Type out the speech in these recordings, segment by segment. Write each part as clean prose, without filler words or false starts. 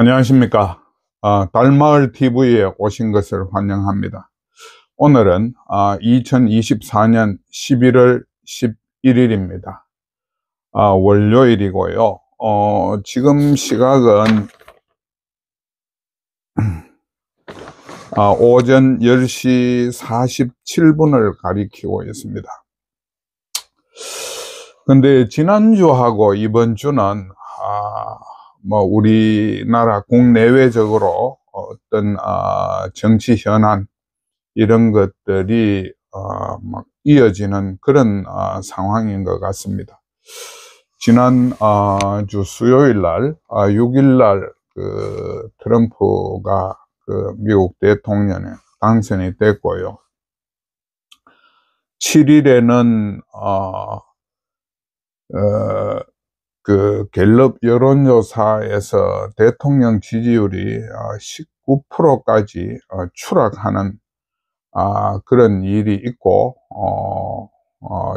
안녕하십니까. 달마을 TV에 오신 것을 환영합니다. 오늘은 2024년 11월 11일입니다. 월요일이고요. 지금 시각은 오전 10시 47분을 가리키고 있습니다. 근데 지난주하고 이번 주는 우리나라 국내외적으로 어떤 정치 현안 이런 것들이 막 이어지는 그런 상황인 것 같습니다. 지난 주 수요일 날 6일 날 그 트럼프가 그 미국 대통령에 당선이 됐고요. 7일에는 그 갤럽 여론조사에서 대통령 지지율이 19%까지 추락하는 그런 일이 있고,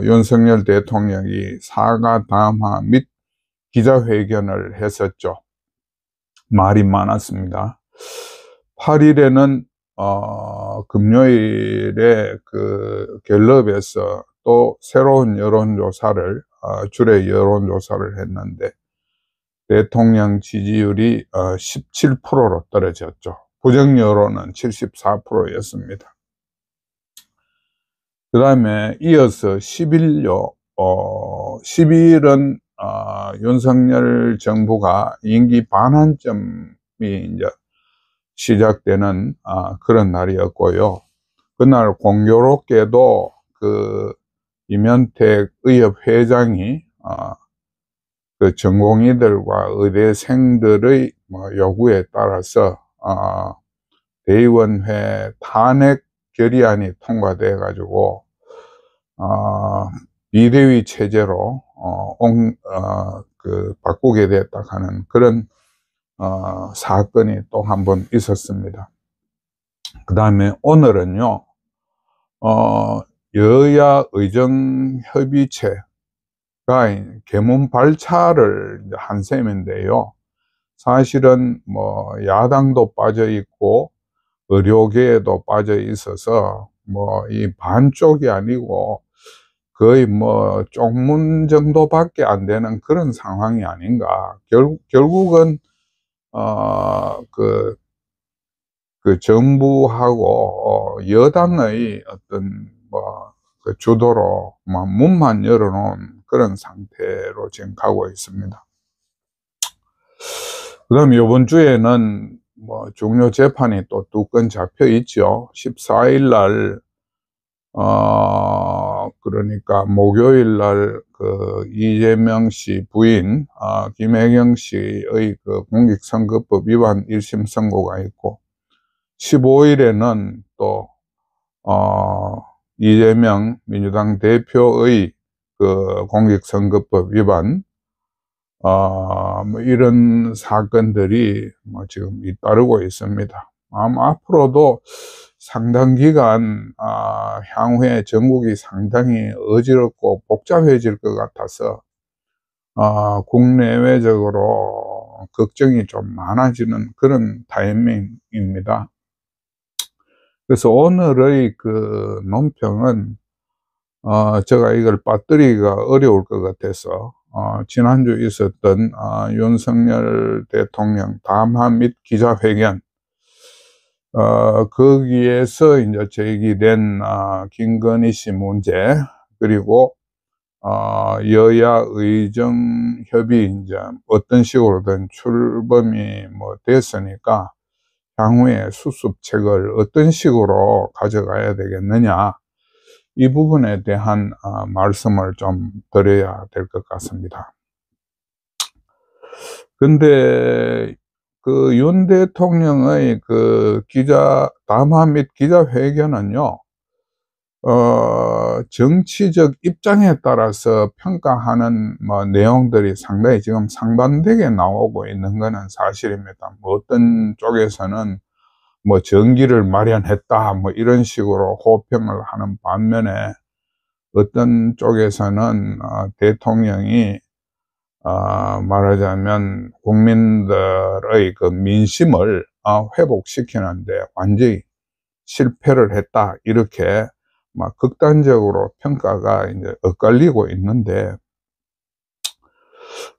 윤석열 대통령이 사과 담화 및 기자회견을 했었죠. 말이 많았습니다. 8일에는 금요일에 그 갤럽에서 또 새로운 여론조사를 주례 여론조사를 했는데 대통령 지지율이 17%로 떨어졌죠. 부정 여론은 74%였습니다. 그 다음에 이어서 10일요. 10일은 윤석열 정부가 임기 반환점이 이제 시작되는 그런 날이었고요. 그날 공교롭게도 그 임현택 의협 회장이 그 전공의들과 의대생들의 요구에 따라서 대의원회 탄핵 결의안이 통과돼 가지고 비대위 체제로 바꾸게 됐다 하는 그런 사건이 또 한 번 있었습니다. 그 다음에 오늘은요, 여야 의정협의체가 개문 발차를 한 셈인데요. 사실은 야당도 빠져 있고 의료계에도 빠져 있어서 이 반쪽이 아니고 거의 쪽문 정도밖에 안 되는 그런 상황이 아닌가. 결국은 그 정부하고 여당의 어떤 그 주도로 문만 열어놓은 그런 상태로 지금 가고 있습니다. 그 다음에 이번 주에는 중요 재판이 또 두 건 잡혀 있죠. 14일 날 그러니까 목요일 날 그 이재명 씨 부인 김혜경 씨의 그 공직선거법 위반 1심 선고가 있고, 15일에는 또 이재명 민주당 대표의 그 공직선거법 위반 이런 사건들이 지금 잇따르고 있습니다. 아마 앞으로도 상당 기간 향후에 전국이 상당히 어지럽고 복잡해질 것 같아서 국내외적으로 걱정이 좀 많아지는 그런 타이밍입니다. 그래서 오늘의 그 논평은 제가 이걸 빠뜨리기가 어려울 것 같아서 지난주 있었던 윤석열 대통령 담화 및 기자회견, 거기에서 이제 제기된 김건희 씨 문제, 그리고 여야 의정 협의 이제 어떤 식으로든 출범이 됐으니까 향후에 수습책을 어떤 식으로 가져가야 되겠느냐, 이 부분에 대한 말씀을 좀 드려야 될 것 같습니다. 근데 그 윤 대통령의 그 담화 및 기자회견은요, 정치적 입장에 따라서 평가하는 내용들이 상당히 지금 상반되게 나오고 있는 것은 사실입니다. 어떤 쪽에서는 전기를 마련했다 이런 식으로 호평을 하는 반면에, 어떤 쪽에서는 대통령이 말하자면 국민들의 그 민심을 회복시키는데 완전히 실패를 했다, 이렇게 막 극단적으로 평가가 이제 엇갈리고 있는데,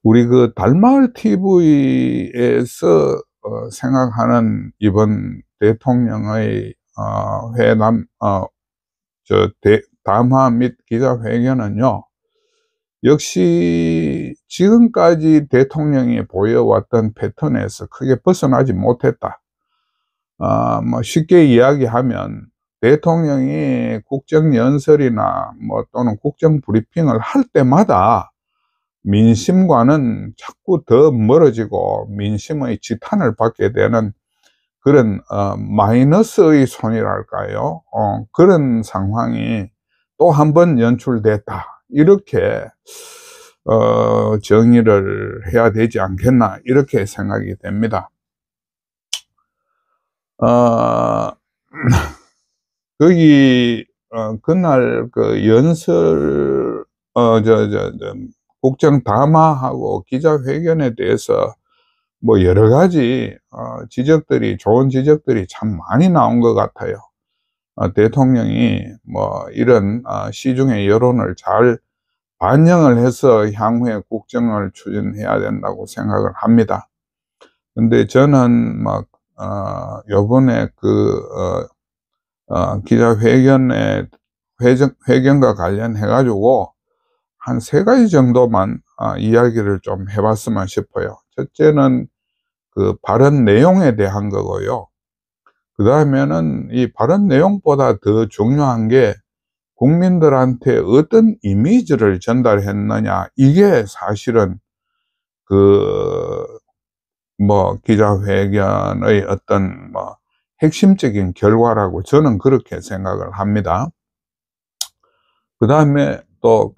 우리 그 달마을 TV에서 생각하는 이번 대통령의 회담, 담화 및 기자회견은요, 역시 지금까지 대통령이 보여왔던 패턴에서 크게 벗어나지 못했다. 뭐 쉽게 이야기하면 대통령이 국정연설이나 뭐 또는 국정브리핑을 할 때마다 민심과는 자꾸 더 멀어지고 민심의 지탄을 받게 되는 그런 마이너스의 손이랄까요? 그런 상황이 또 한 번 연출됐다, 이렇게 정의를 해야 되지 않겠나, 이렇게 생각이 됩니다. 거기 그날 그 연설 국정 담화하고 기자회견에 대해서 뭐 여러 가지 지적들이, 좋은 지적들이 참 많이 나온 것 같아요. 대통령이 뭐 이런 시중의 여론을 잘 반영을 해서 향후에 국정을 추진해야 된다고 생각을 합니다. 근데 저는 막 요번에 그 기자회견에 회견과 관련해 가지고 한 3가지 정도만 이야기를 좀 해봤으면 싶어요. 첫째는 그 발언 내용에 대한 거고요. 그 다음에는 이 발언 내용보다 더 중요한 게 국민들한테 어떤 이미지를 전달했느냐, 이게 사실은 그 뭐 기자회견의 어떤 뭐 핵심적인 결과라고 저는 그렇게 생각을 합니다. 그 다음에 또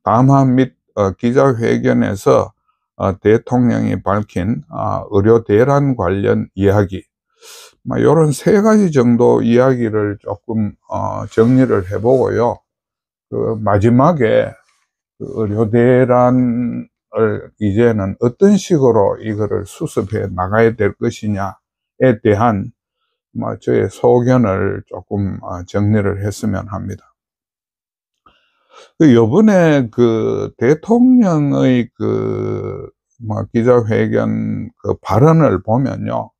담화 및 기자회견에서 대통령이 밝힌 의료 대란 관련 이야기, 요런 3가지 정도 이야기를 조금 정리를 해보고요. 그 마지막에 그 의료 대란을 이제는 어떤 식으로 이거를 수습해 나가야 될 것이냐에 대한 저의 소견을 조금 정리를 했으면 합니다. 요번에 그 대통령의 기자회견 그 발언을 보면요,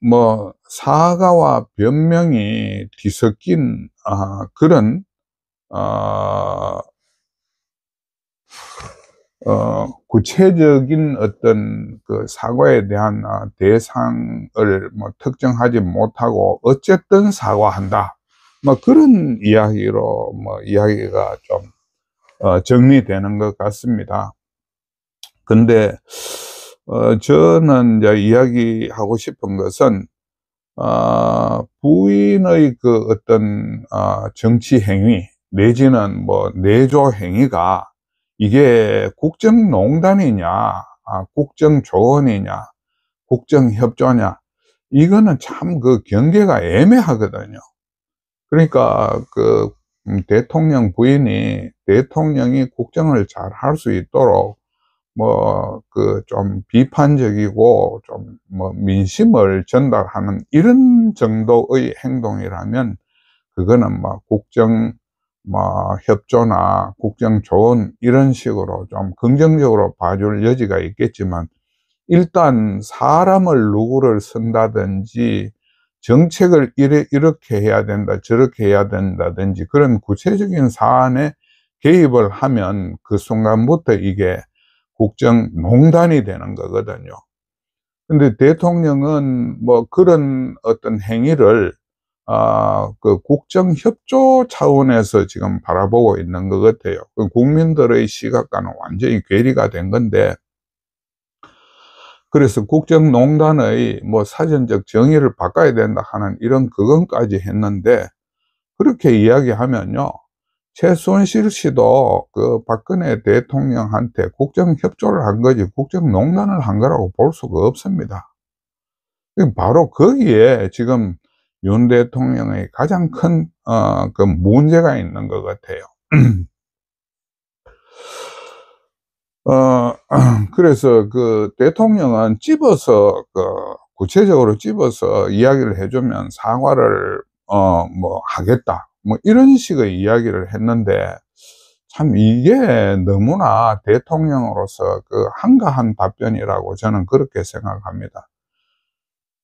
뭐 사과와 변명이 뒤섞인 그런 구체적인 어떤 그 사과에 대한 대상을 뭐 특정하지 못하고 어쨌든 사과한다, 뭐 그런 이야기로 이야기가 좀 정리되는 것 같습니다. 근데 저는 이제 이야기하고 싶은 것은 부인의 그 어떤 정치 행위 내지는 뭐 내조 행위가 이게 국정농단이냐, 국정조언이냐, 국정협조냐, 이거는 참 그 경계가 애매하거든요. 그러니까 대통령 부인이 대통령이 국정을 잘 할 수 있도록 좀 비판적이고 좀 민심을 전달하는 이런 정도의 행동이라면 그거는 국정 협조나 국정 조언 이런 식으로 좀 긍정적으로 봐줄 여지가 있겠지만, 일단 사람을 누구를 쓴다든지 정책을 이렇게 해야 된다, 저렇게 해야 된다든지 그런 구체적인 사안에 개입을 하면 그 순간부터 이게 국정농단이 되는 거거든요. 근데 대통령은 뭐 그런 어떤 행위를 그 국정협조 차원에서 지금 바라보고 있는 것 같아요. 국민들의 시각과는 완전히 괴리가 된 건데, 그래서 국정농단의 뭐 사전적 정의를 바꿔야 된다 하는 이런 그건까지 했는데, 그렇게 이야기하면요, 최순실 씨도 그 박근혜 대통령한테 국정협조를 한 거지 국정농단을 한 거라고 볼 수가 없습니다. 바로 거기에 지금 윤 대통령의 가장 큰, 그 문제가 있는 것 같아요. 그래서 그 대통령은 구체적으로 집어서 이야기를 해주면 사과를, 하겠다. 뭐 이런 식의 이야기를 했는데, 참 이게 너무나 대통령으로서 그 한가한 답변이라고 저는 그렇게 생각합니다.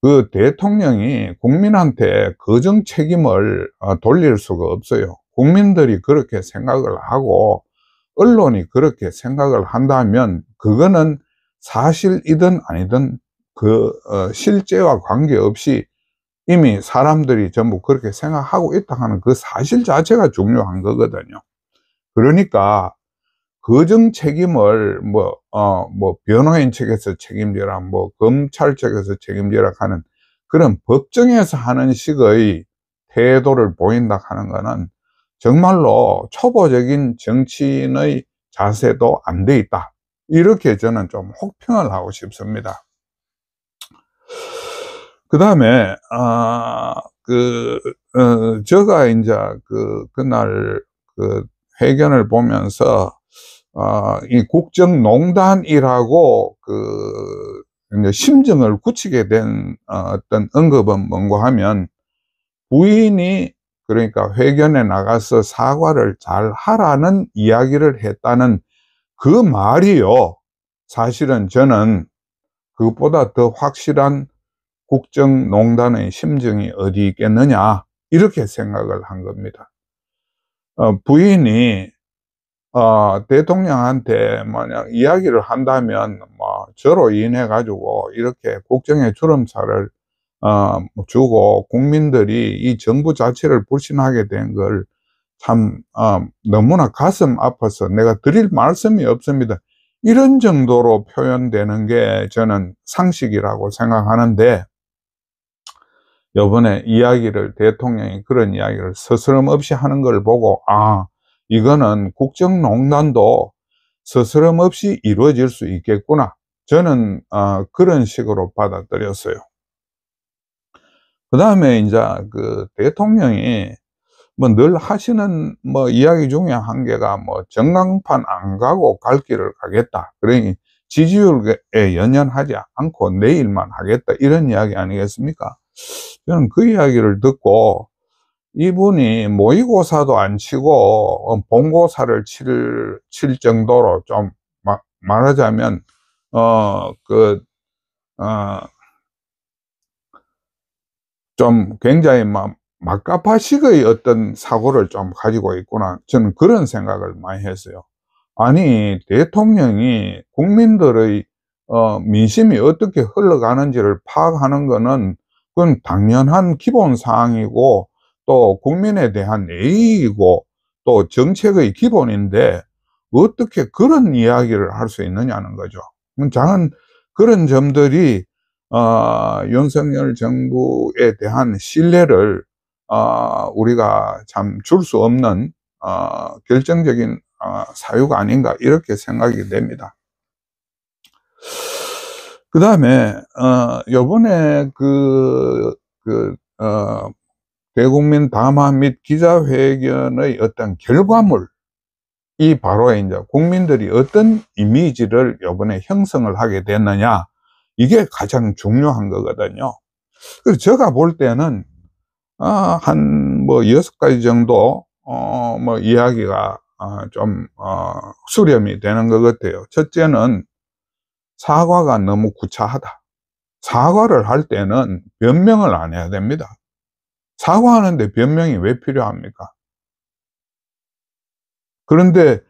그 대통령이 국민한테 거정 책임을 돌릴 수가 없어요. 국민들이 그렇게 생각을 하고 언론이 그렇게 생각을 한다면 그거는 사실이든 아니든 실제와 관계없이 이미 사람들이 전부 그렇게 생각하고 있다 하는 그 사실 자체가 중요한 거거든요. 그러니까 거정 책임을 변호인 측에서 책임져라, 검찰 측에서 책임져라 하는 그런 법정에서 하는 식의 태도를 보인다 하는 거는 정말로 초보적인 정치인의 자세도 안 돼 있다. 이렇게 저는 좀 혹평을 하고 싶습니다. 그 다음에, 제가 이제 그날 회견을 보면서, 이 국정농단이라고 이제 심정을 굳히게 된 어떤 언급은 뭔가 하면, 부인이 그러니까 회견에 나가서 사과를 잘 하라는 이야기를 했다는 그 말이요. 사실은 저는 그것보다 더 확실한 국정농단의 심정이 어디 있겠느냐, 이렇게 생각을 한 겁니다. 부인이 대통령한테 만약 이야기를 한다면 저로 인해 가지고 이렇게 국정에 주름살을 주고 국민들이 이 정부 자체를 불신하게 된 걸 참 너무나 가슴 아파서 내가 드릴 말씀이 없습니다. 이런 정도로 표현되는 게 저는 상식이라고 생각하는데, 요번에 대통령이 그런 이야기를 서스럼없이 하는 걸 보고, 이거는 국정농단도 서스럼없이 이루어질 수 있겠구나. 저는 그런 식으로 받아들였어요. 그 다음에 이제 그 대통령이 늘 하시는 이야기 중에 한 개가 전광판 안 가고 갈 길을 가겠다. 그러니 지지율에 연연하지 않고 내일만 하겠다. 이런 이야기 아니겠습니까? 저는 그 이야기를 듣고 이분이 모의고사도 안 치고 본고사를 칠 정도로 좀 말하자면 좀 굉장히 막가파식의 어떤 사고를 좀 가지고 있구나, 저는 그런 생각을 많이 했어요. 아니, 대통령이 국민들의 민심이 어떻게 흘러가는지를 파악하는 거는 그건 당연한 기본 사항이고 또 국민에 대한 예의이고 또 정책의 기본인데 어떻게 그런 이야기를 할 수 있느냐는 거죠. 저는 그런 점들이 윤석열 정부에 대한 신뢰를 우리가 참 줄 수 없는 결정적인 사유가 아닌가, 이렇게 생각이 됩니다. 그 다음에 요번에 대국민 담화 및 기자회견의 어떤 결과물이 바로 이제 국민들이 어떤 이미지를 요번에 형성을 하게 됐느냐, 이게 가장 중요한 거거든요. 그래서 제가 볼 때는 한 6가지 정도 이야기가 좀 수렴이 되는 것 같아요. 첫째는 사과가 너무 구차하다. 사과를 할 때는 변명을 안 해야 됩니다. 사과하는데 변명이 왜 필요합니까? 그런데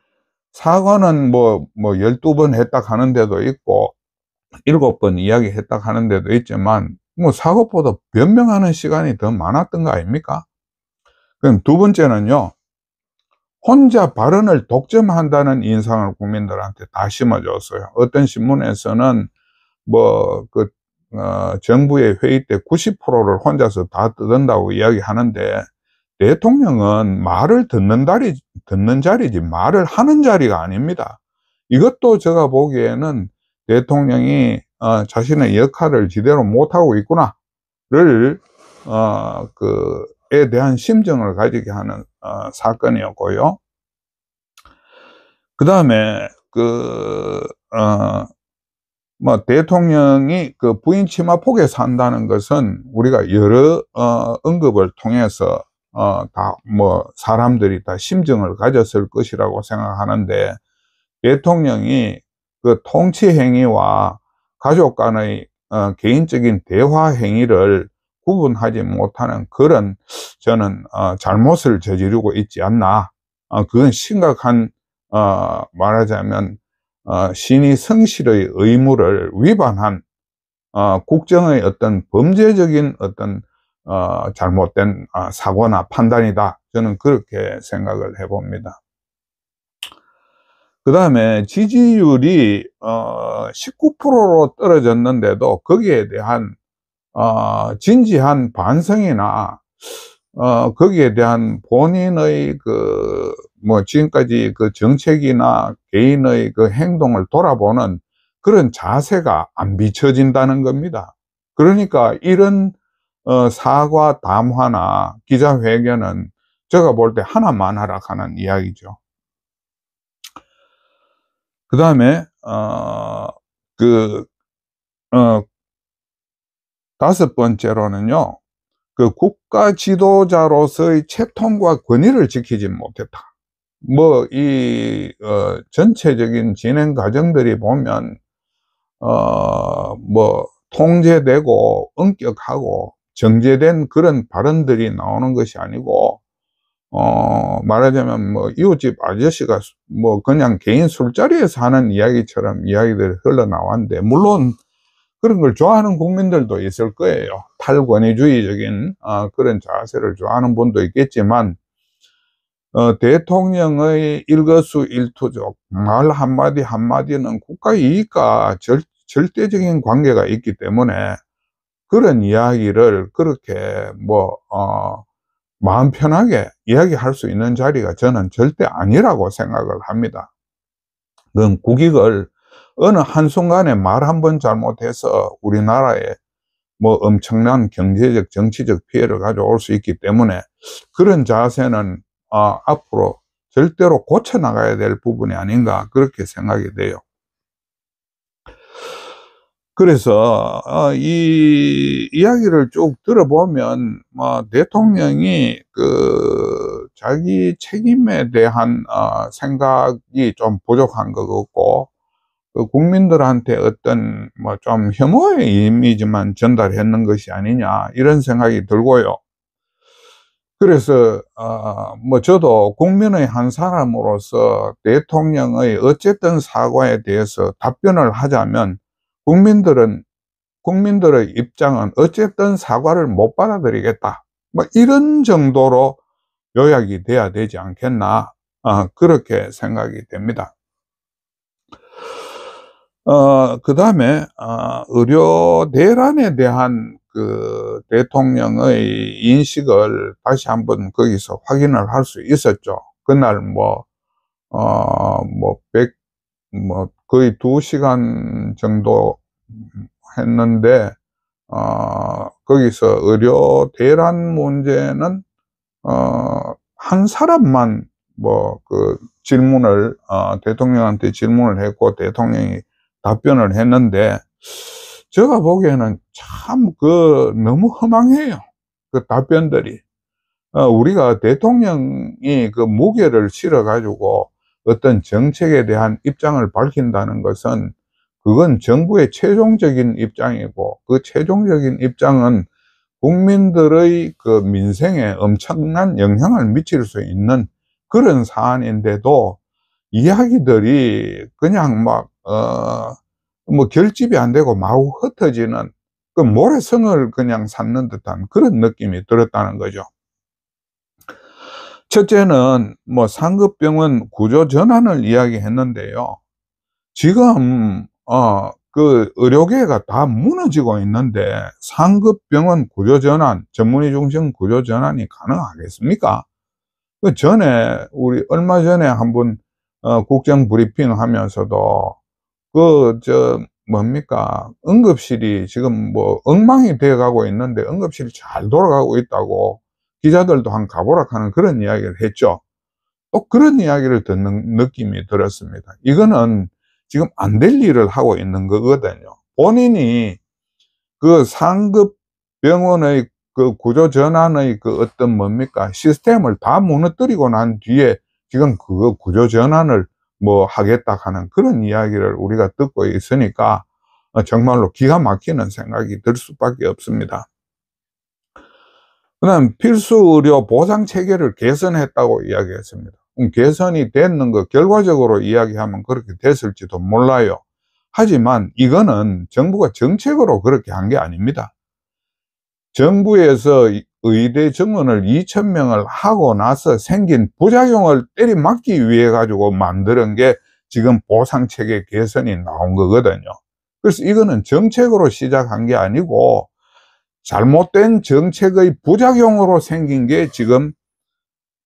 사과는 12번 했다 하는 데도 있고 7번 이야기했다 하는 데도 있지만 사과보다 변명하는 시간이 더 많았던 거 아닙니까? 그럼 두 번째는요, 혼자 발언을 독점한다는 인상을 국민들한테 다 심어줬어요. 어떤 신문에서는 정부의 회의 때 90%를 혼자서 다 뜯는다고 이야기하는데, 대통령은 말을 듣는 자리지 말을 하는 자리가 아닙니다. 이것도 제가 보기에는 대통령이 자신의 역할을 제대로 못하고 있구나를 그에 대한 심정을 가지게 하는, 사건이었고요. 그 다음에, 뭐, 대통령이 그 부인 치마 폭에 산다는 것은 우리가 여러, 언급을 통해서, 사람들이 다 심정을 가졌을 것이라고 생각하는데, 대통령이 그 통치 행위와 가족 간의, 개인적인 대화 행위를 구분하지 못하는 그런, 저는, 잘못을 저지르고 있지 않나. 그건 심각한, 말하자면, 신의 성실의 의무를 위반한, 국정의 어떤 범죄적인 어떤, 잘못된, 사고나 판단이다. 저는 그렇게 생각을 해봅니다. 그 다음에 지지율이 19%로 떨어졌는데도 거기에 대한 진지한 반성이나 거기에 대한 본인의 지금까지 그 정책이나 개인의 그 행동을 돌아보는 그런 자세가 안 비춰진다는 겁니다. 그러니까 이런 사과 담화나 기자회견은 제가 볼 때 하나만 하라 하는 이야기죠. 그 다음에, 다섯 번째로는요, 그 국가 지도자로서의 채통과 권위를 지키지 못했다. 전체적인 진행 과정들이 보면, 통제되고, 엄격하고, 정제된 그런 발언들이 나오는 것이 아니고, 말하자면 이웃집 아저씨가 그냥 개인 술자리에서 하는 이야기처럼 이야기들이 흘러나왔는데, 물론 그런 걸 좋아하는 국민들도 있을 거예요. 탈권위주의적인, 그런 자세를 좋아하는 분도 있겠지만, 대통령의 일거수일투족, 말 한마디 한마디는 국가 이익과 절대적인 관계가 있기 때문에, 그런 이야기를 그렇게 마음 편하게 이야기할 수 있는 자리가 저는 절대 아니라고 생각을 합니다. 그건 국익을 어느 한순간에 말 한 번 잘못해서 우리나라에 엄청난 경제적, 정치적 피해를 가져올 수 있기 때문에 그런 자세는 앞으로 절대로 고쳐나가야 될 부분이 아닌가 그렇게 생각이 돼요. 그래서 이 이야기를 쭉 들어보면 대통령이 자기 책임에 대한 생각이 좀 부족한 것 같고 국민들한테 어떤 좀 혐오의 이미지만 전달했는 것이 아니냐 이런 생각이 들고요. 그래서 저도 국민의 한 사람으로서 대통령의 어쨌든 사과에 대해서 답변을 하자면 국민들의 입장은 어쨌든 사과를 못 받아들이겠다. 이런 정도로 요약이 돼야 되지 않겠나. 그렇게 생각이 됩니다. 그 다음에, 의료 대란에 대한 그 대통령의 인식을 다시 한번 거기서 확인을 할 수 있었죠. 그날 거의 2시간 정도 했는데, 거기서 의료 대란 문제는, 한 사람만 질문을, 대통령한테 질문을 했고, 대통령이 답변을 했는데, 제가 보기에는 참 너무 허망해요. 그 답변들이. 우리가 대통령이 그 무게를 실어가지고 어떤 정책에 대한 입장을 밝힌다는 것은 그건 정부의 최종적인 입장이고 그 최종적인 입장은 국민들의 그 민생에 엄청난 영향을 미칠 수 있는 그런 사안인데도 이야기들이 그냥 결집이 안 되고 마구 흩어지는 그 모래성을 그냥 쌓는 듯한 그런 느낌이 들었다는 거죠. 첫째는 상급병원 구조 전환을 이야기했는데요. 지금 그 의료계가 다 무너지고 있는데 상급병원 구조 전환, 전문의 중심 구조 전환이 가능하겠습니까? 우리 얼마 전에 한번 국정 브리핑 하면서도 뭡니까? 응급실이 지금 뭐 엉망이 되어 가고 있는데 응급실이 잘 돌아가고 있다고 기자들도 한 가보라 하는 그런 이야기를 했죠. 또 그런 이야기를 듣는 느낌이 들었습니다. 이거는 지금 안 될 일을 하고 있는 거거든요. 본인이 그 상급 병원의 그 구조 전환의 그 어떤 뭡니까? 시스템을 다 무너뜨리고 난 뒤에 지금 그거 구조 전환을 뭐 하겠다 하는 그런 이야기를 우리가 듣고 있으니까 정말로 기가 막히는 생각이 들 수밖에 없습니다. 그 다음 필수 의료 보상 체계를 개선했다고 이야기했습니다. 개선이 됐는 거 결과적으로 이야기하면 그렇게 됐을지도 몰라요. 하지만 이거는 정부가 정책으로 그렇게 한 게 아닙니다. 정부에서 의대 정원을 2,000명을 하고 나서 생긴 부작용을 때려막기 위해 가지고 만드는 게 지금 보상체계 개선이 나온 거거든요. 그래서 이거는 정책으로 시작한 게 아니고 잘못된 정책의 부작용으로 생긴 게 지금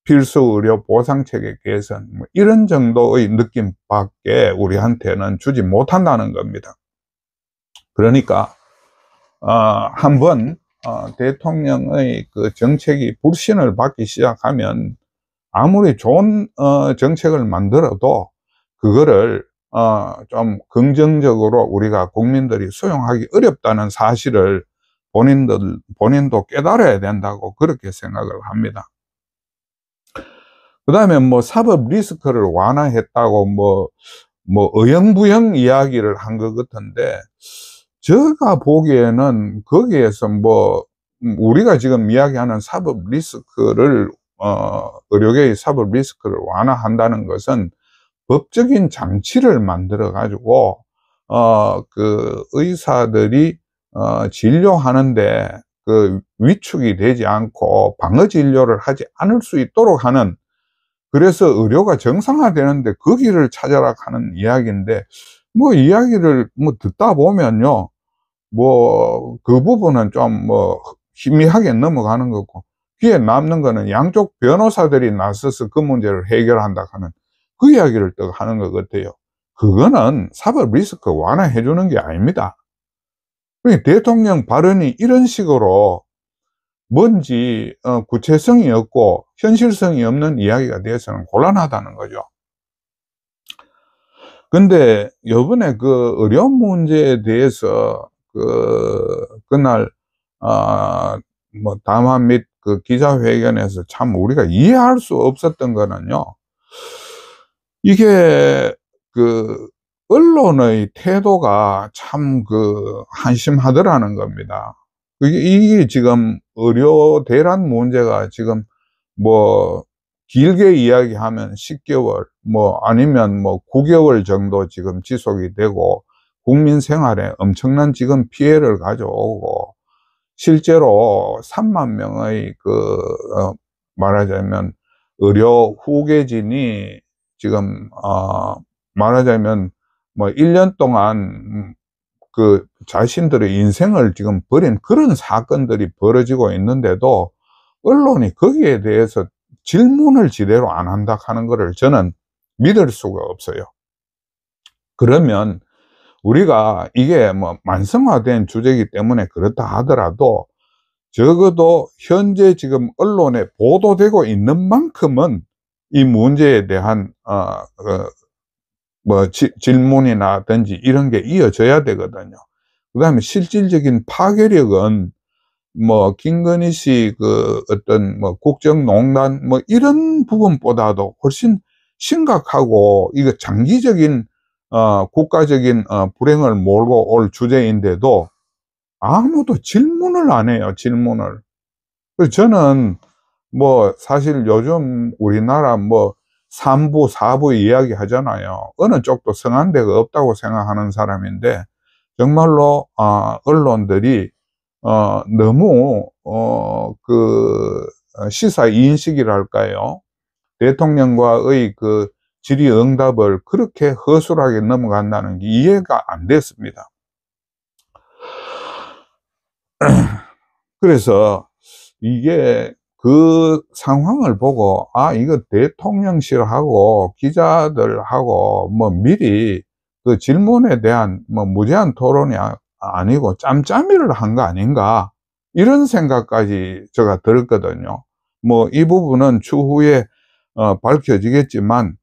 필수 의료 보상체계 개선 뭐 이런 정도의 느낌밖에 우리한테는 주지 못한다는 겁니다. 그러니까 한번 대통령의 그 정책이 불신을 받기 시작하면 아무리 좋은 정책을 만들어도 그거를 좀 긍정적으로 우리가 국민들이 수용하기 어렵다는 사실을 본인도 깨달아야 된다고 그렇게 생각을 합니다. 그 다음에 뭐 사법 리스크를 완화했다고 뭐 어영부영 이야기를 한 것 같은데, 제가 보기에는 거기에서 뭐 우리가 지금 이야기하는 사법 리스크를 의료계의 사법 리스크를 완화한다는 것은 법적인 장치를 만들어 가지고 그 의사들이 진료하는데 그 위축이 되지 않고 방어 진료를 하지 않을 수 있도록 하는, 그래서 의료가 정상화되는데 그 길을 찾아라 하는 이야기인데, 뭐 이야기를 뭐 듣다 보면요, 뭐 그 부분은 좀 뭐 희미하게 넘어가는 거고, 귀에 남는 거는 양쪽 변호사들이 나서서 그 문제를 해결한다 하는 그 이야기를 또 하는 것 같아요. 그거는 사법 리스크 완화해 주는 게 아닙니다. 대통령 발언이 이런 식으로 뭔지 구체성이 없고 현실성이 없는 이야기가 되어서는 곤란하다는 거죠. 근데 요번에 그 의료 문제에 대해서 그날 뭐 담화 및 그 기자회견에서 참 우리가 이해할 수 없었던 거는요, 이게 그 언론의 태도가 참 그 한심하더라는 겁니다. 이게 지금 의료 대란 문제가 지금 뭐 길게 이야기하면 10개월 뭐 아니면 뭐 9개월 정도 지금 지속이 되고 국민 생활에 엄청난 지금 피해를 가져오고, 실제로 3만 명의 말하자면 의료 후계진이 지금 말하자면 뭐 1년 동안 그 자신들의 인생을 지금 버린 그런 사건들이 벌어지고 있는데도 언론이 거기에 대해서 질문을 제대로 안 한다 하는 것을 저는 믿을 수가 없어요. 그러면 우리가 이게 뭐 만성화된 주제이기 때문에 그렇다 하더라도 적어도 현재 지금 언론에 보도되고 있는 만큼은 이 문제에 대한 뭐 질문이라든지 이런 게 이어져야 되거든요. 그 다음에 실질적인 파괴력은 뭐 김건희 씨 그 어떤 뭐 국정농단 뭐 이런 부분보다도 훨씬 심각하고, 이거 장기적인 국가적인 불행을 몰고 올 주제인데도 아무도 질문을 안 해요, 질문을. 그래서 저는 뭐 사실 요즘 우리나라 뭐 3부 4부 이야기 하잖아요. 어느 쪽도 성한 데가 없다고 생각하는 사람인데, 정말로 언론들이 너무 시사 인식이랄까요, 대통령과의 그 질의응답을 그렇게 허술하게 넘어간다는 게 이해가 안 됐습니다. 그래서 이게 그 상황을 보고 이거 대통령실하고 기자들하고 뭐 미리 그 질문에 대한 뭐 무제한 토론이 아니고 짬짬이를 한 거 아닌가, 이런 생각까지 제가 들었거든요. 뭐 이 부분은 추후에 밝혀지겠지만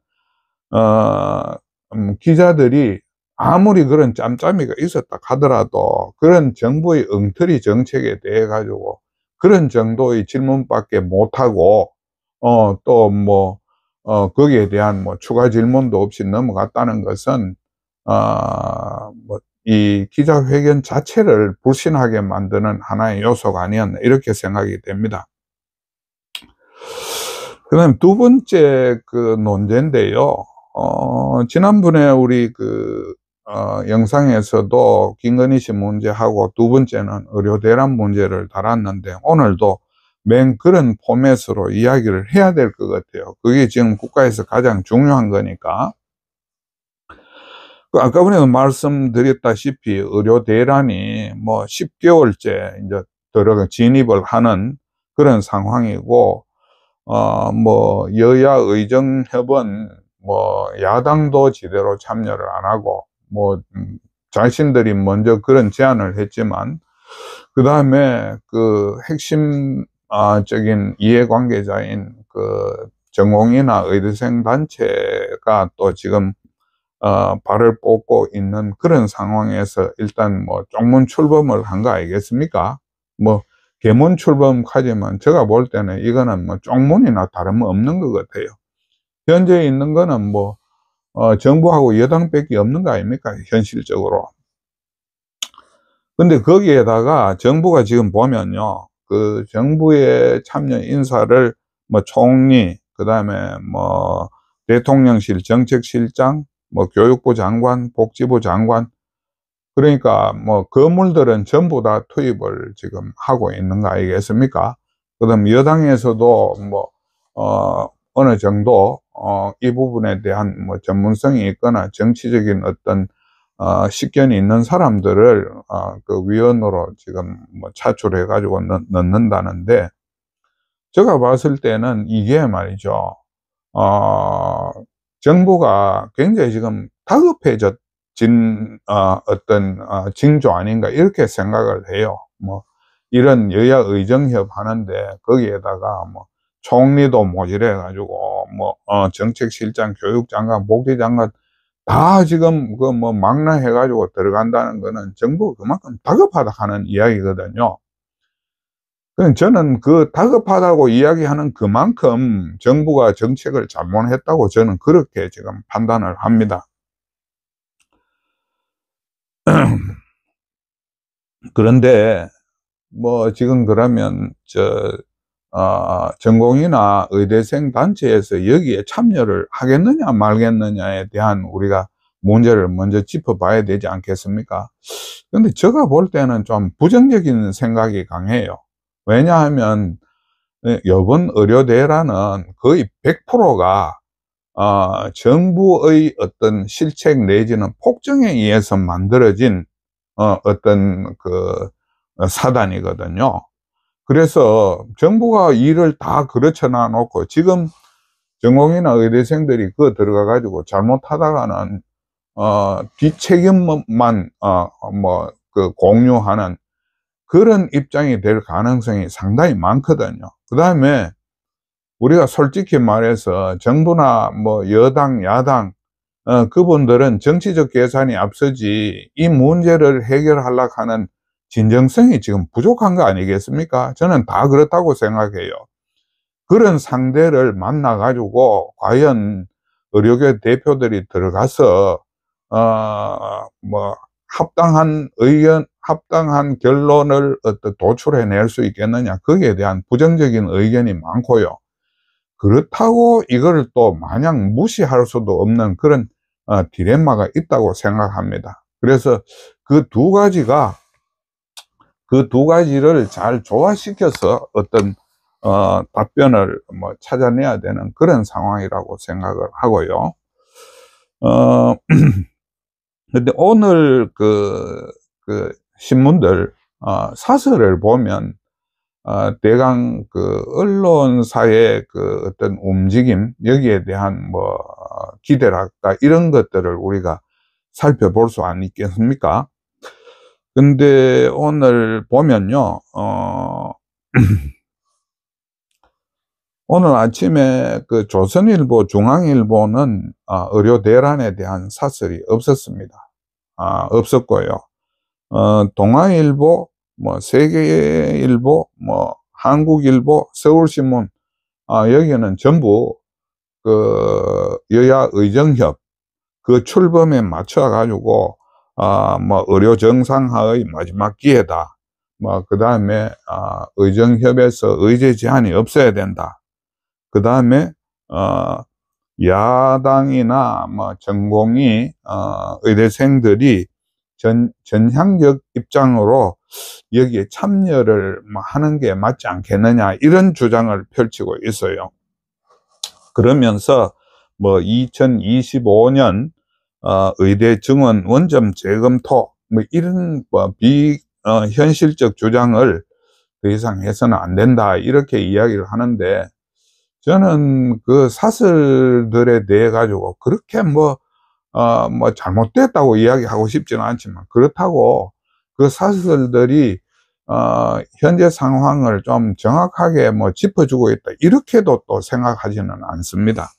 기자들이 아무리 그런 짬짬이가 있었다 하더라도 그런 정부의 엉터리 정책에 대해 가지고 그런 정도의 질문밖에 못하고 또 뭐 거기에 대한 뭐 추가 질문도 없이 넘어갔다는 것은 뭐 이 기자회견 자체를 불신하게 만드는 하나의 요소가 아니었나, 이렇게 생각이 됩니다. 그다음 두 번째 그 논제인데요. 지난번에 우리 영상에서도 김건희 씨 문제하고, 두 번째는 의료 대란 문제를 다뤘는데, 오늘도 맨 그런 포맷으로 이야기를 해야 될 것 같아요. 그게 지금 국가에서 가장 중요한 거니까. 아까 전에도 말씀드렸다시피 의료 대란이 뭐 10개월째 이제 진입을 하는 그런 상황이고, 뭐 여야 의정협은 뭐 야당도 제대로 참여를 안 하고, 뭐 자신들이 먼저 그런 제안을 했지만, 그 다음에 그 핵심 적인 이해관계자인 그 전공의나 의대생 단체가 또 지금 발을 뽑고 있는 그런 상황에서 일단 뭐 쪽문 출범을 한 거 아니겠습니까? 뭐 계문 출범까지만 제가 볼 때는 이거는 뭐 쪽문이나 다름없는 것 같아요. 현재 있는 거는 뭐 정부하고 여당밖에 없는 거 아닙니까, 현실적으로. 근데 거기에다가 정부가 지금 보면요, 그 정부의 참여 인사를 뭐 총리, 그 다음에 뭐 대통령실 정책실장, 뭐 교육부 장관, 복지부 장관, 그러니까 뭐 건물들은 전부 다 투입을 지금 하고 있는 거 아니겠습니까? 그다음 여당에서도 뭐 어느 정도 이 부분에 대한 뭐 전문성이 있거나 정치적인 어떤 식견이 있는 사람들을 그 위원으로 지금 뭐 차출해 가지고 넣는다는데, 제가 봤을 때는 이게 말이죠, 어 정부가 굉장히 지금 다급해진 어떤 징조 아닌가, 이렇게 생각을 해요. 뭐 이런 여야 의정협 하는데 거기에다가 뭐 총리도 모집해 가지고 뭐 정책실장, 교육장관, 복지장관 다 지금 그 뭐 망라해 가지고 들어간다는 거는 정부가 그만큼 다급하다 하는 이야기거든요. 저는 그 다급하다고 이야기하는 그만큼 정부가 정책을 잘못했다고 저는 그렇게 지금 판단을 합니다. 그런데 뭐 지금 그러면 전공의나 의대생 단체에서 여기에 참여를 하겠느냐 말겠느냐에 대한 우리가 문제를 먼저 짚어봐야 되지 않겠습니까? 근데 제가 볼 때는 좀 부정적인 생각이 강해요. 왜냐하면 이번 의료대란은 거의 100%가 정부의 어떤 실책 내지는 폭정에 의해서 만들어진 어떤 그 사단이거든요. 그래서 정부가 일을 다 그르쳐놔 놓고 지금 전공의나 의대생들이 그거 들어가 가지고 잘못하다가는 뒷책임만 뭐 그 공유하는 그런 입장이 될 가능성이 상당히 많거든요. 그 다음에 우리가 솔직히 말해서 정부나 뭐 여당, 야당, 그분들은 정치적 계산이 앞서지 이 문제를 해결하려고 하는 진정성이 지금 부족한 거 아니겠습니까? 저는 다 그렇다고 생각해요. 그런 상대를 만나가지고 과연 의료계 대표들이 들어가서 뭐 합당한 의견, 합당한 결론을 어떤 도출해낼 수 있겠느냐, 거기에 대한 부정적인 의견이 많고요. 그렇다고 이거를 또 마냥 무시할 수도 없는 그런 딜레마가 있다고 생각합니다. 그래서 그 두 가지를 잘 조화시켜서 어떤 답변을 뭐 찾아내야 되는 그런 상황이라고 생각을 하고요. 근데 오늘 그 신문들 사설을 보면 대강 그 언론사의 그 어떤 움직임, 여기에 대한 뭐 기대랄까, 이런 것들을 우리가 살펴볼 수 있겠습니까? 근데 오늘 보면요, 오늘 아침에 그 조선일보, 중앙일보는 의료 대란에 대한 사설이 없었습니다. 없었고요. 동아일보, 뭐 세계일보, 뭐 한국일보, 서울신문, 여기는 전부 그 여야 의정협 그 출범에 맞춰 가지고 뭐 의료 정상화의 마지막 기회다. 뭐 그다음에 의정협에서 의제 제한이 없어야 된다. 그다음에 야당이나 뭐 전공의 의대생들이 전향적 입장으로 여기에 참여를 뭐 하는 게 맞지 않겠느냐, 이런 주장을 펼치고 있어요. 그러면서 뭐 2025년 의대 증원 원점 재검토 뭐 이런 뭐 현실적 주장을 더 이상 해서는 안 된다, 이렇게 이야기를 하는데, 저는 그 사설들에 대해 가지고 그렇게 뭐 잘못됐다고 이야기하고 싶지는 않지만, 그렇다고 그 사설들이 현재 상황을 좀 정확하게 뭐 짚어주고 있다, 이렇게도 또 생각하지는 않습니다.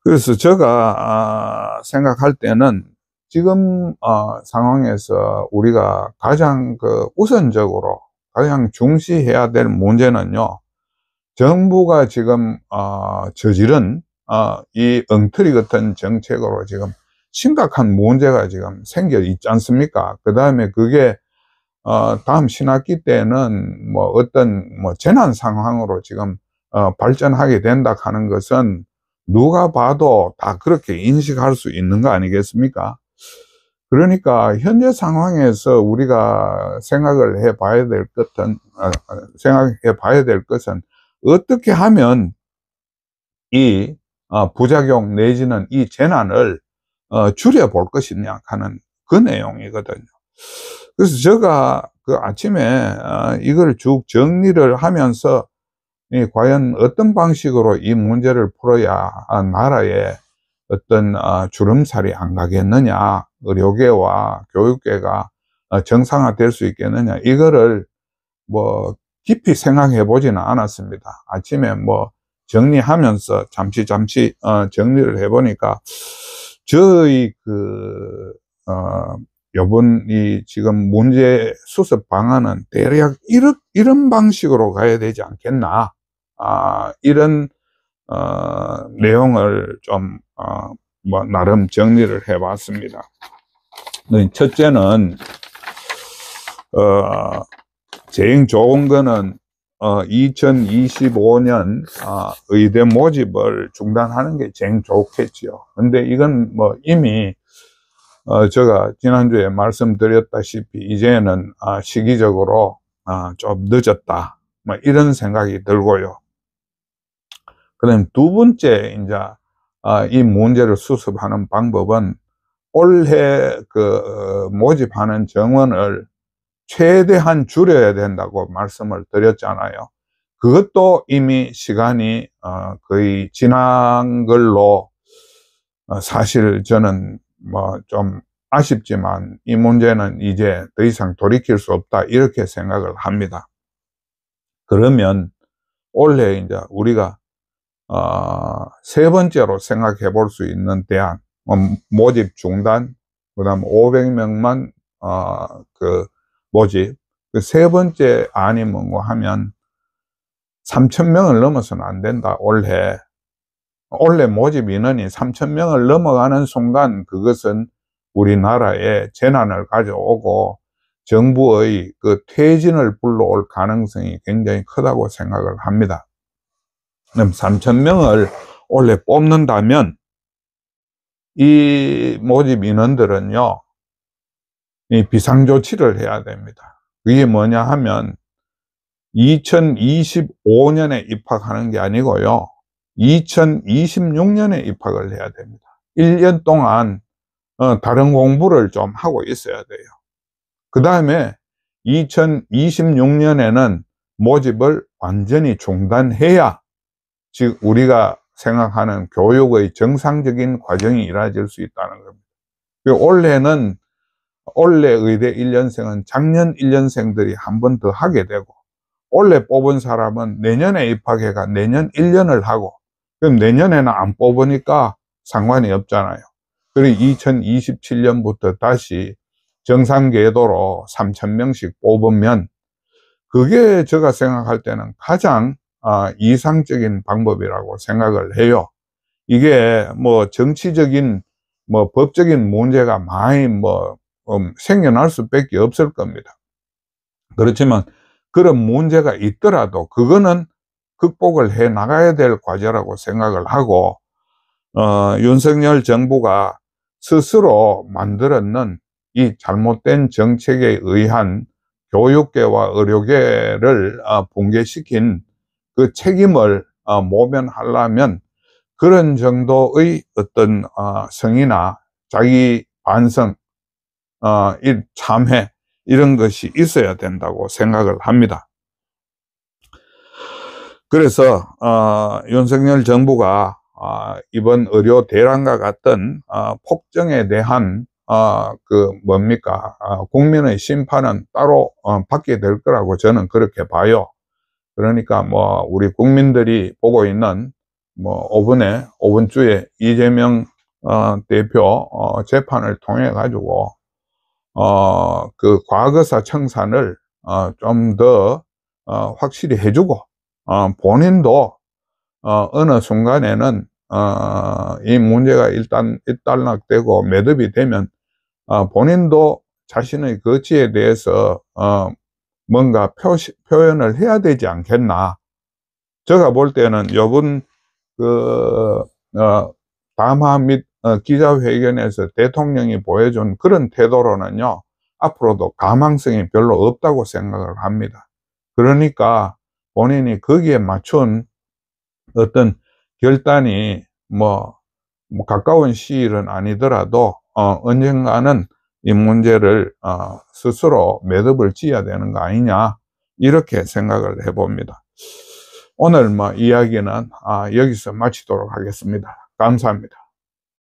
그래서 제가 생각할 때는 지금 상황에서 우리가 가장 그 우선적으로 가장 중시해야 될 문제는요, 정부가 지금 저지른 이 엉터리 같은 정책으로 지금 심각한 문제가 지금 생겨 있지 않습니까? 그 다음에 그게 다음 신학기 때는 뭐 어떤 뭐 재난 상황으로 지금 발전하게 된다 하는 것은 누가 봐도 다 그렇게 인식할 수 있는 거 아니겠습니까? 그러니까 현재 상황에서 우리가 생각을 해봐야 될 것은 어떻게 하면 이 부작용 내지는 이 재난을 줄여볼 것이냐 하는 그 내용이거든요. 그래서 제가 그 아침에 이걸 쭉 정리를 하면서 과연 어떤 방식으로 이 문제를 풀어야 나라에 어떤 주름살이 안 가겠느냐, 의료계와 교육계가 정상화될 수 있겠느냐, 이거를 뭐 깊이 생각해 보지는 않았습니다. 아침에 뭐 정리하면서 잠시 정리를 해 보니까 저희 요번 이 지금 문제 수습 방안은 대략 이런 방식으로 가야 되지 않겠나, 이런 내용을 좀 뭐 나름 정리를 해 봤습니다. 첫째는 제일 좋은 거는 2025년 의대 모집을 중단하는 게 제일 좋겠지요. 근데 이건 뭐 이미 제가 지난주에 말씀드렸다시피 이제는 시기적으로 좀 늦었다, 뭐 이런 생각이 들고요. 그다음 두 번째, 이제 이 문제를 수습하는 방법은 올해 그 모집하는 정원을 최대한 줄여야 된다고 말씀을 드렸잖아요. 그것도 이미 시간이 거의 지난 걸로 사실 저는 뭐 좀 아쉽지만 이 문제는 이제 더 이상 돌이킬 수 없다, 이렇게 생각을 합니다. 그러면 올해 이제 우리가 세 번째로 생각해 볼 수 있는 대안, 모집 중단, 그 다음 500명만 그 모집, 그 세 번째 안이 뭔가 하면 3,000명을 넘어서는 안 된다. 올해 모집 인원이 3,000명을 넘어가는 순간 그것은 우리나라에 재난을 가져오고 정부의 그 퇴진을 불러올 가능성이 굉장히 크다고 생각을 합니다. 그럼 3,000명을 올해 뽑는다면 이 모집 인원들은요, 이 비상조치를 해야 됩니다. 그게 뭐냐 하면 2025년에 입학하는 게 아니고요, 2026년에 입학을 해야 됩니다. 1년 동안 다른 공부를 좀 하고 있어야 돼요. 그 다음에 2026년에는 모집을 완전히 중단해야, 즉 우리가 생각하는 교육의 정상적인 과정이 이루어질 수 있다는 겁니다. 올해는 올해 의대 1년생은 작년 1년생들이 한 번 더 하게 되고, 올해 뽑은 사람은 내년에 입학해가 내년 1년을 하고, 그럼 내년에는 안 뽑으니까 상관이 없잖아요. 그리고 2027년부터 다시 정상 궤도로 3,000명씩 뽑으면, 그게 제가 생각할 때는 가장 이상적인 방법이라고 생각을 해요. 이게 뭐 정치적인 뭐 법적인 문제가 많이 생겨날 수밖에 없을 겁니다. 그렇지만 그런 문제가 있더라도 그거는 극복을 해 나가야 될 과제라고 생각을 하고, 윤석열 정부가 스스로 만들었는 이 잘못된 정책에 의한 교육계와 의료계를 붕괴시킨 그 책임을 모면하려면 그런 정도의 어떤 성의나 자기 반성, 이 참회, 이런 것이 있어야 된다고 생각을 합니다. 그래서 윤석열 정부가 이번 의료 대란과 같은 폭정에 대한 국민의 심판은 따로 받게 될 거라고 저는 그렇게 봐요. 그러니까 뭐 우리 국민들이 보고 있는 뭐 5번 주에 이재명 대표 재판을 통해 가지고 그 과거사 청산을 좀 더 확실히 해주고, 본인도 어느 순간에는 이 문제가 일단 일단락되고 매듭이 되면 본인도 자신의 거취에 대해서 뭔가 표현을 해야 되지 않겠나. 제가 볼 때는 요번 담화 및 기자회견에서 대통령이 보여준 그런 태도로는요, 앞으로도 가망성이 별로 없다고 생각을 합니다. 그러니까 본인이 거기에 맞춘 어떤 결단이 뭐 가까운 시일은 아니더라도 언젠가는 이 문제를 스스로 매듭을 지어야 되는 거 아니냐, 이렇게 생각을 해봅니다. 오늘 이야기는 여기서 마치도록 하겠습니다. 감사합니다.